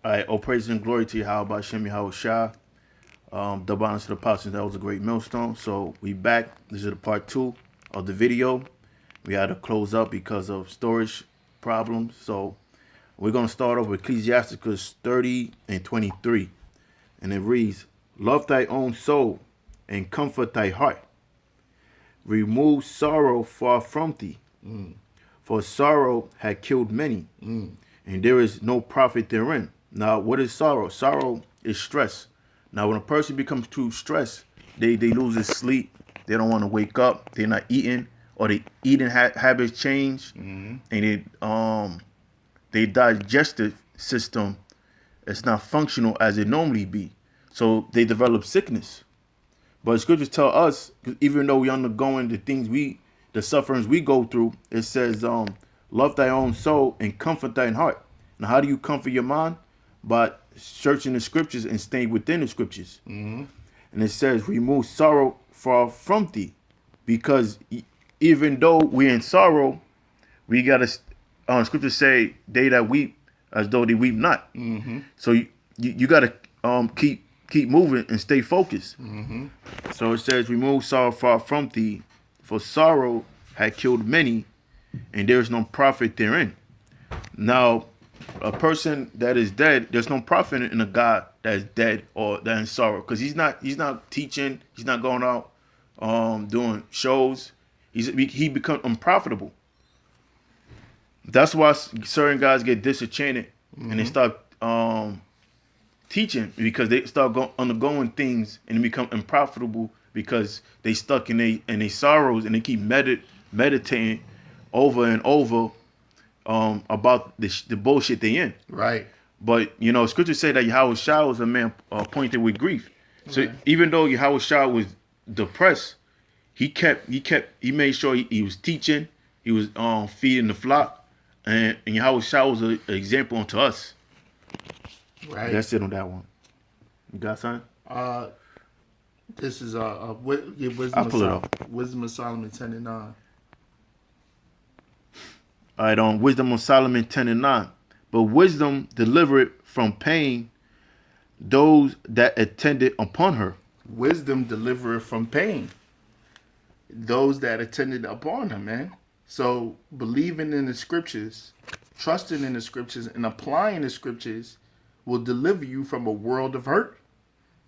All right, all praise and glory to you, how about Shemi Shah. Double honors to the apostles. That was a great millstone. So we back. This is the part 2 of the video. We had to close up because of storage problems. So we're going to start off with Ecclesiasticus 30 and 23. And it reads, love thy own soul and comfort thy heart. Remove sorrow far from thee. For sorrow had killed many, and there is no profit therein. Now, what is sorrow? Sorrow is stress. Now, when a person becomes too stressed, they lose their sleep. They don't want to wake up. They're not eating, or the eating habits change, and their digestive system is not functional as it normally be. So they develop sickness. But scriptures tell us, even though we're undergoing the sufferings we go through, it says, love thy own soul and comfort thine heart. Now, how do you comfort your mind? By searching the scriptures and staying within the scriptures. And it says, remove sorrow far from thee. Because even though we're in sorrow, we got to, scriptures say, they that weep as though they weep not. So you got to keep moving and stay focused. So it says, remove sorrow far from thee, for sorrow had killed many, and there is no profit therein. Now, a person that is dead, there's no profit in a God that is dead or that is in sorrow, because he's not teaching, he's not going out doing shows. He becomes unprofitable. That's why certain guys get disenchanted and they start teaching, because they start undergoing things and become unprofitable because they stuck in they sorrows, and they keep meditating over and over about the bullshit they in. Right. But scriptures say that Yahweh Shah was a man appointed with grief. So even though Yahweh Shah was depressed, he made sure he was teaching, he was feeding the flock, and Yahweh Shah was an example unto us. Right. That's it on that one. You got something? This is Wisdom I'll pull it up. Wisdom of Solomon 10 and 9. All right, on Wisdom of Solomon 10 and 9. But wisdom delivered from pain those that attended upon her. Wisdom delivered from pain those that attended upon her, man. So believing in the scriptures, trusting in the scriptures, and applying the scriptures will deliver you from a world of hurt,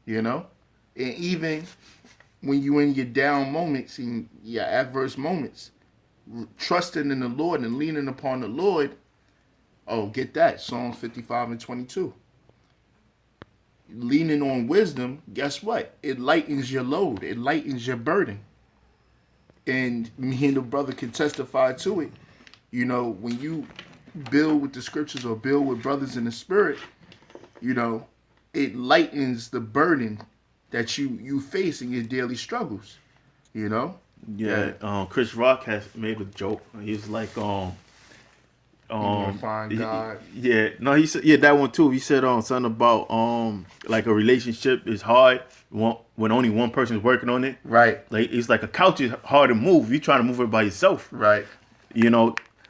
And even when you're in your down moments, in your adverse moments, trusting in the Lord and leaning upon the Lord, get that, Psalms 55 and 22. Leaning on wisdom, guess what? It lightens your load. It lightens your burden. And me and the brother can testify to it. When you build with the scriptures or build with brothers in the spirit, it lightens the burden that you face in your daily struggles. Yeah. Chris Rock has made a joke. He's like, find God. Yeah. No, he said, that one too. He said something about like a relationship is hard when only one person is working on it. Right. Like it's like a couch is hard to move. You trying to move it by yourself. Right.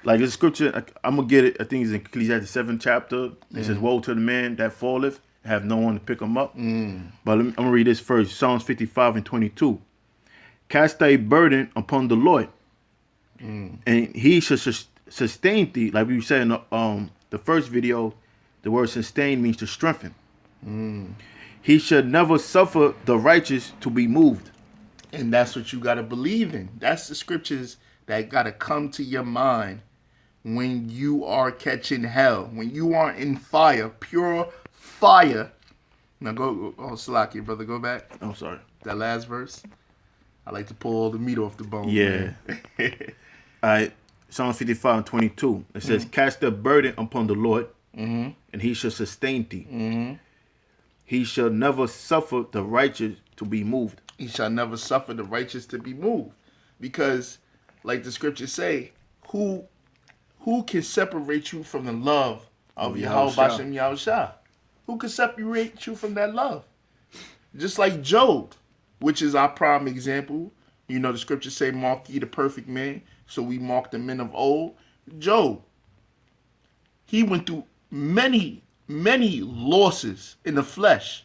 Like the scripture, I'm gonna get it. I think it's in Ecclesiastes 7 chapter. It says, "Woe to the man that falleth, have no one to pick him up." But I'm gonna read this first. Psalms 55 and 22. Cast thy burden upon the Lord, and He shall sustain thee. Like we said in the first video, the word sustain means to strengthen. He should never suffer the righteous to be moved. And that's what you gotta believe in. That's the scriptures that gotta come to your mind when you are catching hell, when you are in fire, pure fire. Now go, Salaki, brother, go back. I'm sorry. That last verse. I like to pull all the meat off the bone. Yeah. All right. Psalm 55 and 22. It says, cast the burden upon the Lord, and He shall sustain thee. He shall never suffer the righteous to be moved. He shall never suffer the righteous to be moved. Because, like the scriptures say, who can separate you from the love of Yahweh Bashem Yahushua? Who can separate you from that love? Just like Job, which is our prime example. The scriptures say, mark ye the perfect man. So we mark the men of old. Job, he went through many many losses in the flesh.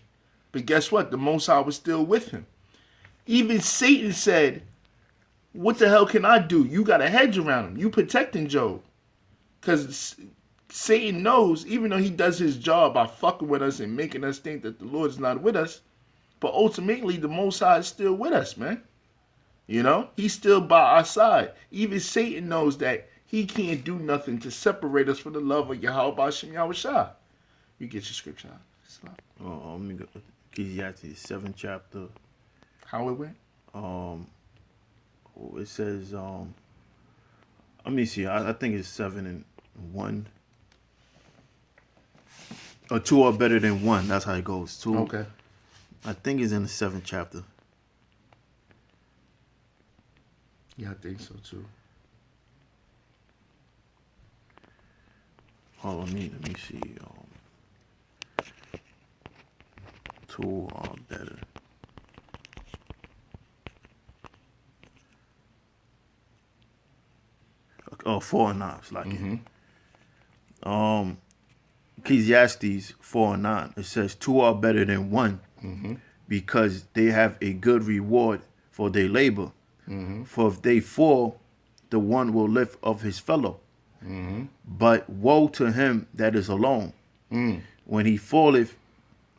But guess what? The Most High was still with him. Even Satan said, what the hell can I do? You got a hedge around him. You protecting Job. Because Satan knows, even though he does his job by fucking with us and making us think that the Lord is not with us, but ultimately the Most High is still with us, man. You know? He's still by our side. Even Satan knows that he can't do nothing to separate us from the love of Yahweh B'Shem Yahushua. You get your scripture out. Let me go. Ecclesiastes 7th chapter. How it went? It says, let me see. I think it's 7 and 1. Or 2 are better than 1. That's how it goes. 2. Okay. I think it's in the 7th chapter. Yeah, I think so too. Hold on, let me see. 2 are better. Oh, 4 and 9. Like it. Ecclesiastes 4 and 9. It says 2 are better than 1 because they have a good reward for their labor. For if they fall, the one will lift up his fellow. But woe to him that is alone when he falleth.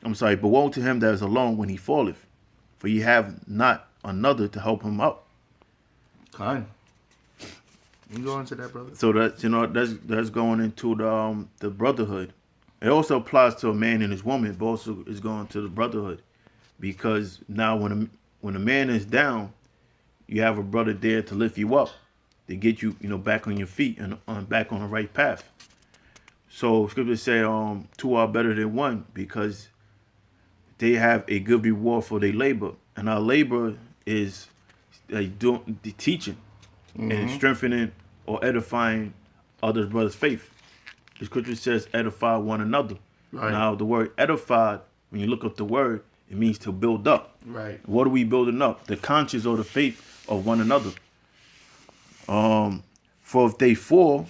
But woe to him that is alone when he falleth, for ye have not another to help him up. Kind. You go into that, brother. So that's going into the brotherhood. It also applies to a man and his woman, but also is going to the brotherhood, because now when a man is down, you have a brother there to lift you up, to get you back on your feet and back on the right path. So scriptures say 2 are better than 1 because they have a good reward for their labor, and our labor is doing the teaching and strengthening or edifying others' brothers' faith. The scripture says edify one another. Right. Now the word edified, when you look up the word, it means to build up. Right. What are we building up? The conscience or the faith of one another. For if they fall,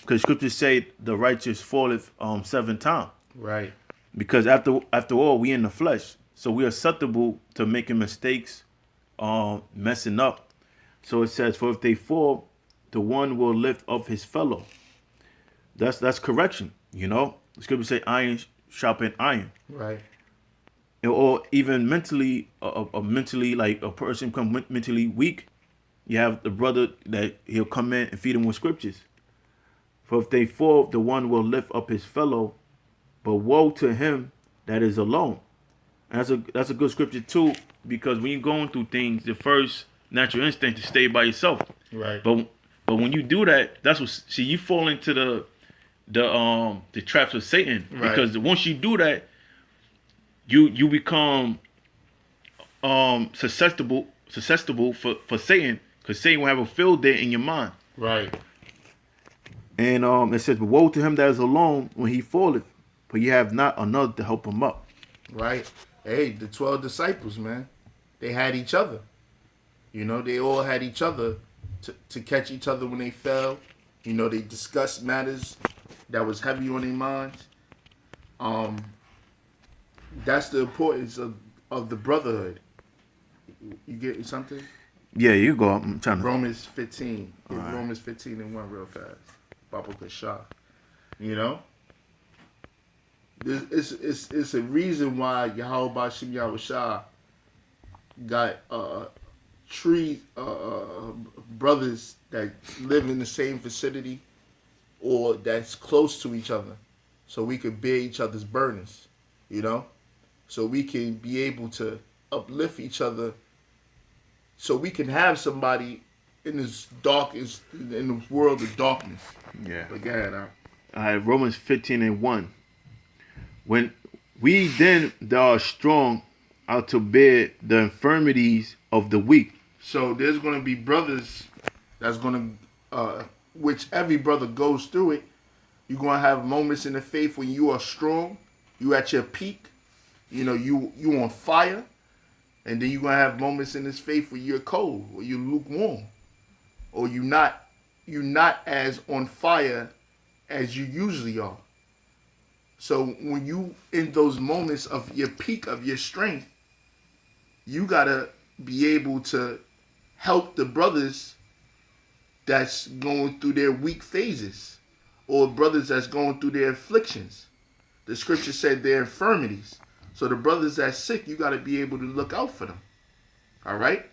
because scriptures say the righteous falleth 7 times. Right. Because after all, we in the flesh, so we are susceptible to making mistakes, messing up. So it says, for if they fall, the one will lift up his fellow. That's correction, The scripture say iron sharpen iron. Right. Or even mentally, mentally, like a person become mentally weak, you have the brother that he'll come in and feed him with scriptures. For if they fall, the one will lift up his fellow, but woe to him that is alone. And that's a good scripture too, because when you're going through things, the first natural instinct is to stay by yourself. Right. But when you do that, that's what you fall into the traps of Satan. Right. Because once you do that, you become susceptible for Satan, because Satan will have a field day in your mind. Right. And it says, but woe to him that is alone when he falleth, for you have not another to help him up. Right. Hey, the 12 disciples, man, they had each other. They all had each other to catch each other when they fell. They discussed matters that was heavy on their minds. That's the importance of the brotherhood. You get something? Yeah, you go. I'm trying to. Romans 15. Right. Romans 15 and 1 real fast. Baba Kasha. It's a reason why Yahweh B'Shem Yahushua got brothers that live in the same vicinity or that's close to each other, so we could bear each other's burdens, so we can be able to uplift each other, so we can have somebody in this in the world of darkness. Yeah. But go ahead, All right, Romans 15 and 1. When we then that are strong are to bear the infirmities of the weak. So there's going to be brothers that's going to, which every brother goes through it. You're going to have moments in the faith when you are strong, you at your peak, you on fire, and then you're going to have moments in this faith where you're cold, or you're lukewarm, or you're not as on fire as you usually are. So when you in those moments of your peak of your strength, you gotta be able to help the brothers that's going through their weak phases, or brothers that's going through their afflictions. The scripture said their infirmities. So the brothers that's sick, you gotta be able to look out for them. All right?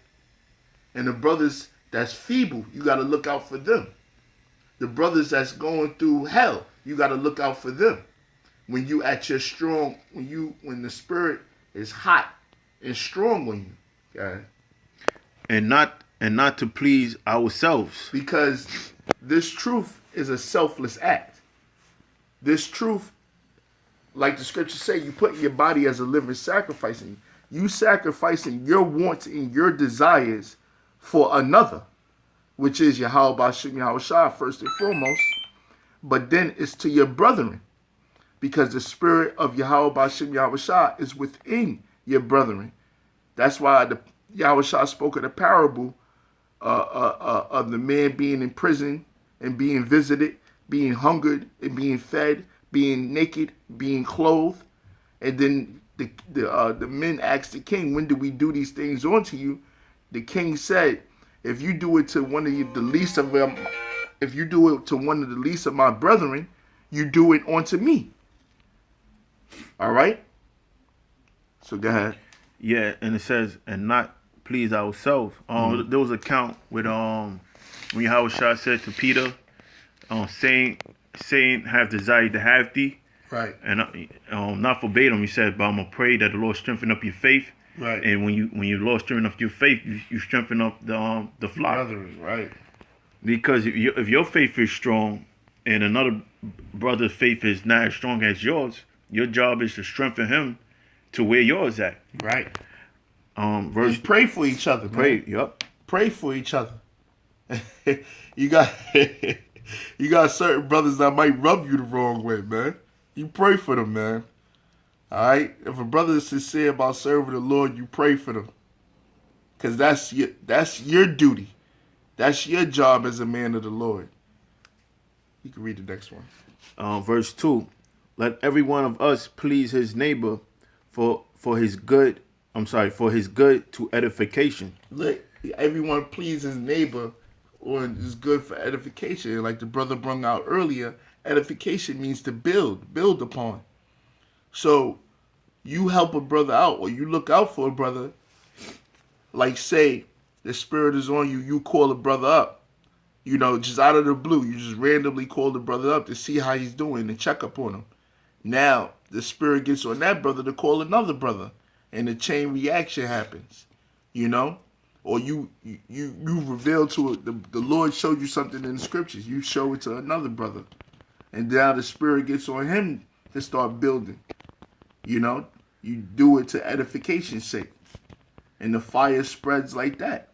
And the brothers that's feeble, you got to look out for them. The brothers that's going through hell, you got to look out for them. When you at your strong, when the spirit is hot and strong on you, okay? And not to please ourselves. Because this truth is a selfless act. This truth, like the scriptures say, you put your body as a living sacrifice, and you sacrificing your wants and your desires for another, which is Yahweh Bashim Yahushua first and foremost, but then it's to your brethren, because the spirit of Yahweh Bashim Yahushua is within your brethren. That's why the Yahushua spoke of the parable of the man being in prison and being visited, being hungered and being fed, being naked, being clothed, and then the men asked the king, "When do we do these things unto you?" The king said, if you do it to one of the least of them, if you do it to one of the least of my brethren, you do it unto me. All right? So go ahead. Yeah, and it says, and not please ourselves. There was a count with when Yahushua said to Peter, saying have desired to have thee. Right. And not verbatim, he said, but I'm gonna pray that the Lord strengthen up your faith. Right. And when you Lord strengthen up your faith, you strengthen up the flock. Brothers, right. Because if your faith is strong and another brother's faith is not as strong as yours, your job is to strengthen him to where yours at. Right. Verse Just pray for each other, man. pray. Yep. Pray for each other. you got you got certain brothers that might rub you the wrong way, man. You pray for them, man. All right? If a brother is sincere about serving the Lord, you pray for them. Because that's your duty. That's your job as a man of the Lord. You can read the next one. Verse 2. Let every one of us please his neighbor for his good. For his good to edification. Let everyone please his neighbor, or is good for edification. Like the brother brought out earlier, edification means to build upon. So you help a brother out, or you look out for a brother. Like say the spirit is on you, you call a brother up. You know, just out of the blue, you just randomly call the brother up to see how he's doing and check up on him. Now the spirit gets on that brother to call another brother, and the chain reaction happens. You know, or you reveal to it, the Lord showed you something in the scriptures. You show it to another brother, and now the spirit gets on him to start building. You know, you do it to edification's sake, and the fire spreads like that.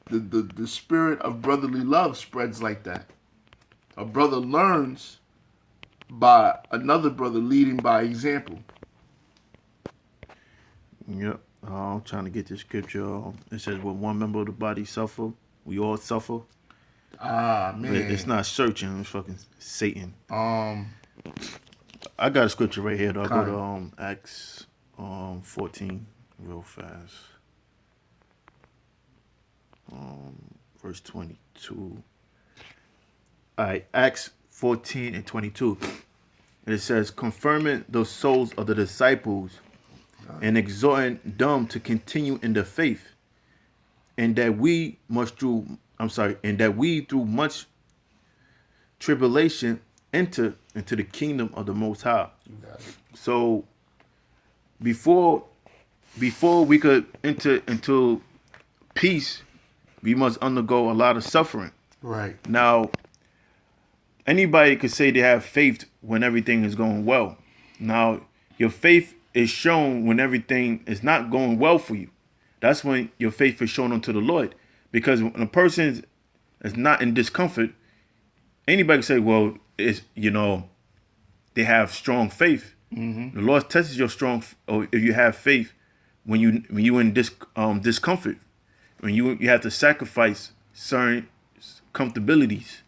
The spirit of brotherly love spreads like that. A brother learns by another brother leading by example. Yep. I'm trying to get this scripture. It says, when one member of the body suffer, we all suffer. Ah, man. But it's not searching. It's fucking Satan. I got a scripture right here, though. I'll go to Acts 14 real fast. Verse 22. All right, Acts 14 and 22. And it says, confirming the souls of the disciples and exhorting them to continue in the faith, and that we through much tribulation enter into the kingdom of the Most High. So before we could enter into peace, we must undergo a lot of suffering. Right. Now, anybody could say they have faith when everything is going well. Now, your faith is shown when everything is not going well for you. That's when your faith is shown unto the Lord. Because when a person is not in discomfort, anybody can say, well, they have strong faith. Mm-hmm. The Lord tests your or if you have faith when you in discomfort, when you have to sacrifice certain comfortabilities.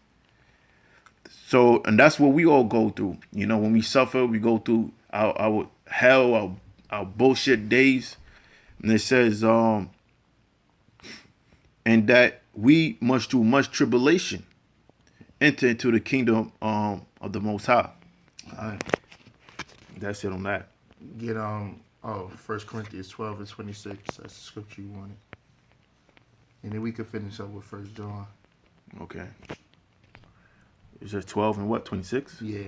So, and that's what we all go through. You know, when we suffer, we go through our hell, our bullshit days. And it says, and that we must through much tribulation enter into the kingdom of the Most High. All right. That's it on that. Get 1 Corinthians 12:26. That's the scripture you wanted. And then we could finish up with 1 John. Okay. It's just 12 and what, 26? Yeah.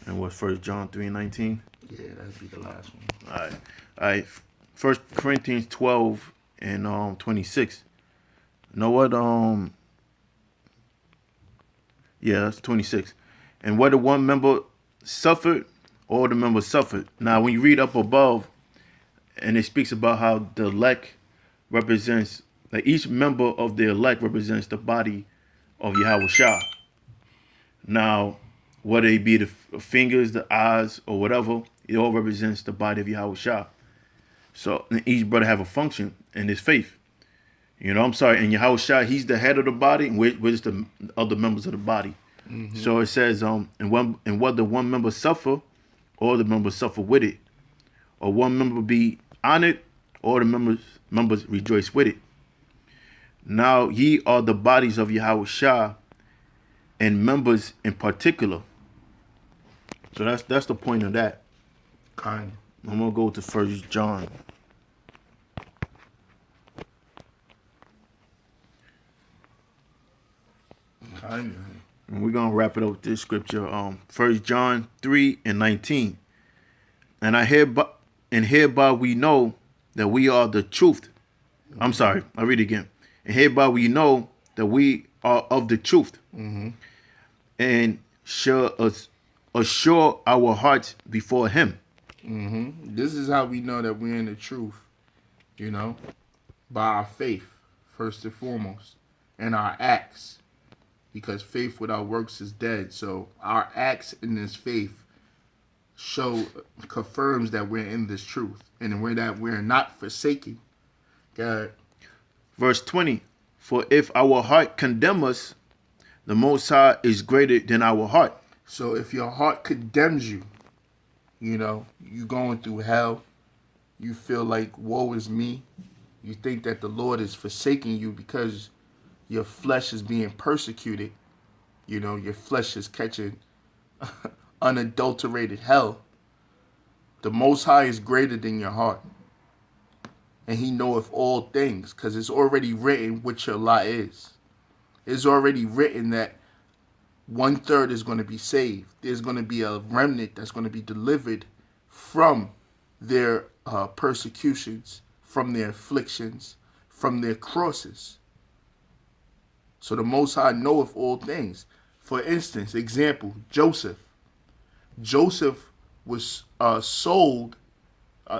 And what, 1 John 3:19? Yeah, that'd be the last one. All right. All right. 1 Corinthians 12 and 26. You know what? Yeah, that's 26. And whether one member suffered, all the members suffered. Now, when you read up above, and it speaks about how the elect represents, like each member of the elect represents the body of Yahweh Shah. Now, whether it be the fingers, the eyes, or whatever, it all represents the body of Yahweh Shah. So each brother have a function in his faith. You know, I'm sorry, and Yahweh Shah, he's the head of the body, and we're just the other members of the body. Mm-hmm. So it says, and whether one member suffer, all the members suffer with it. Or one member be honored, all the members rejoice with it. Now ye are the bodies of Yahweh Shah, and members in particular. So that's the point of that. Kind. I'm gonna go to 1 John. Kind. And we're gonna wrap it up with this scripture. 1 John 3:19. And hereby we know that we are the truth. I'm sorry, I'll read it again. And hereby we know that we are of the truth. Mm-hmm. And shall assure our hearts before him. Mm-hmm. This is how we know that we're in the truth, you know, by our faith, first and foremost, and our acts, because faith without works is dead. So our acts in this faith confirms that we're in this truth, and we're not forsaken. God. Verse 20, for if our heart condemn us, the Most High is greater than our heart. So if your heart condemns you, you know, you going through hell, you feel like, woe is me, you think that the Lord is forsaking you because your flesh is being persecuted, you know, your flesh is catching unadulterated hell. The Most High is greater than your heart. And he knoweth all things, because it's already written what your lot is. It's already written that 1/3 is going to be saved. There's going to be a remnant that's going to be delivered from their persecutions, from their afflictions, from their crosses. So the Most High knoweth all things. For instance, example, Joseph. Joseph was sold.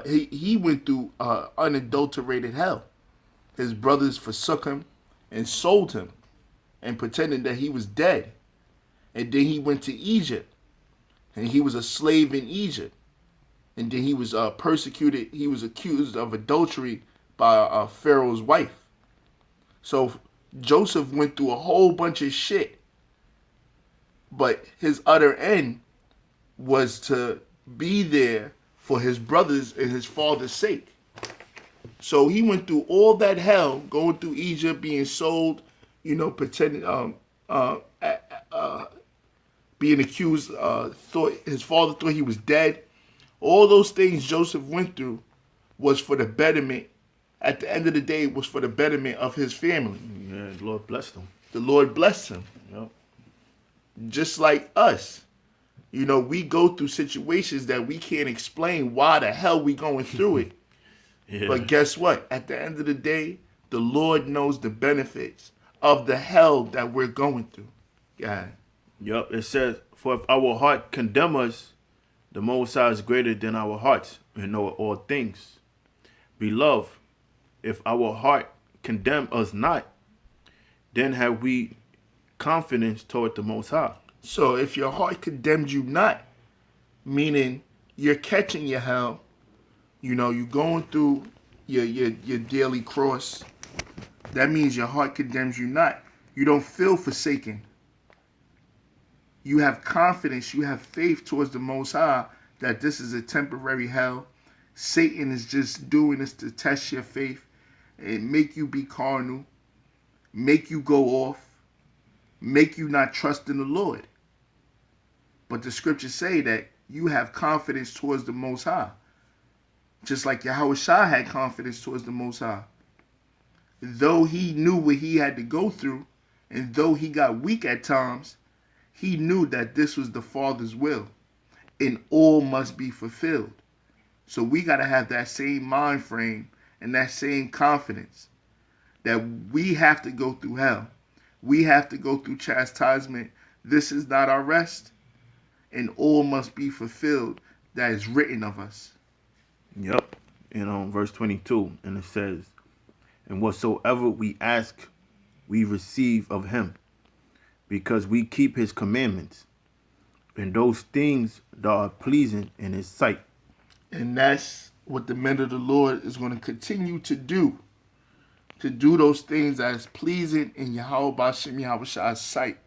He went through unadulterated hell. His brothers forsook him and sold him and pretended that he was dead. And then he went to Egypt, and he was a slave in Egypt. And then he was persecuted. He was accused of adultery by Pharaoh's wife. So Joseph went through a whole bunch of shit. But his utter end was to be there for his brothers and his father's sake. So he went through all that hell, going through Egypt, being sold, you know, pretending, being accused, his father thought he was dead. All those things Joseph went through was for the betterment. At the end of the day, it was for the betterment of his family. Yeah, the Lord blessed him. The Lord blessed him. Yep. Just like us. You know, we go through situations that we can't explain why the hell we going through it. Yeah. But guess what? At the end of the day, the Lord knows the benefits of the hell that we're going through. Yeah. Yep. It says, for if our heart condemn us, the Most High is greater than our hearts and know all things. Beloved, if our heart condemn us not, then have we confidence toward the Most High. So if your heart condemns you not, meaning you're catching your hell, you know, you're going through your daily cross, that means your heart condemns you not. You don't feel forsaken. You have confidence, you have faith towards the Most High that this is a temporary hell. Satan is just doing this to test your faith and make you be carnal, make you go off, make you not trust in the Lord. But the scriptures say that you have confidence towards the Most High. Just like Yahweh Shah had confidence towards the Most High. Though he knew what he had to go through, and though he got weak at times, he knew that this was the Father's will, and all must be fulfilled. So we got to have that same mind frame and that same confidence that we have to go through hell. We have to go through chastisement. This is not our rest, and all must be fulfilled that is written of us. Yep. Verse 22, and it says, and whatsoever we ask, we receive of him, because we keep his commandments, and those things that are pleasing in his sight. And that's what the men of the Lord is going to continue to do those things that is pleasing in Yahweh Bashem Yahweh Shah's sight.